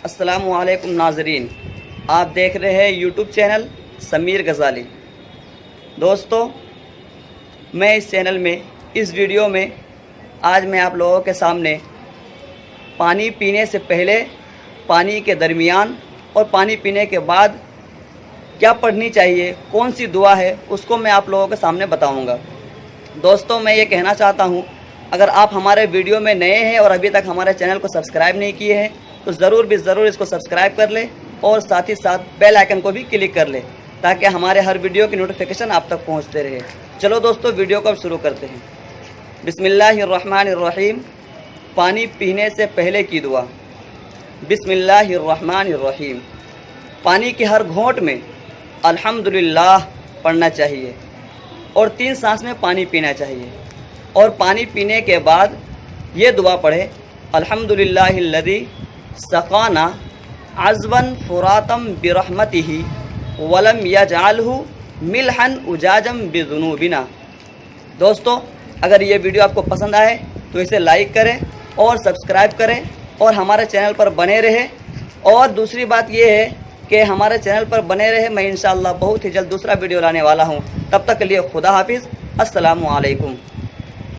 السلام علیکم ناظرین، آپ دیکھ رہے ہیں یوٹیوب چینل سمیر غزالی۔ دوستو، میں اس چینل میں اس ویڈیو میں آج میں آپ لوگوں کے سامنے پانی پینے سے پہلے، پانی کے درمیان اور پانی پینے کے بعد کیا پڑھنی چاہیے، کون سی دعا ہے، اس کو میں آپ لوگوں کے سامنے بتاؤں گا۔ دوستو، میں یہ کہنا چاہتا ہوں، اگر آپ ہمارے ویڈیو میں نئے ہیں اور ابھی تک ہمارے چینل کو سبسکرائب نہیں کیے ہیں تو ضرور اس کو سبسکرائب کر لیں اور ساتھ ہی ساتھ بیل آئیکن کو بھی کلک کر لیں تاکہ ہمارے ہر ویڈیو کی نوٹیفیکیشن آپ تک پہنچتے رہے۔ چلو دوستو، ویڈیو کو اب شروع کرتے ہیں۔ بسم اللہ الرحمن الرحیم، پانی پینے سے پہلے کی دعا۔ بسم اللہ الرحمن الرحیم، پانی کے ہر گھونٹ میں الحمدللہ پڑھنا چاہیے اور 3 سانس میں پانی پینا چاہیے، اور پانی پینے کے بعد یہ دعا پڑھے، الحمدللہ الذی سقانا عذبا فراتا برحمتہ ولم یجعلہ ملحا اجاجا بذنوبنا۔ دوستو، اگر یہ ویڈیو آپ کو پسند آئے تو اسے لائک کریں اور سبسکرائب کریں اور ہمارے چینل پر بنے رہے۔ اور دوسری بات یہ ہے کہ ہمارے چینل پر بنے رہے، میں انشاءاللہ بہت ہی جلد دوسرا ویڈیو لانے والا ہوں۔ تب تک کے لیے خدا حافظ، السلام علیکم۔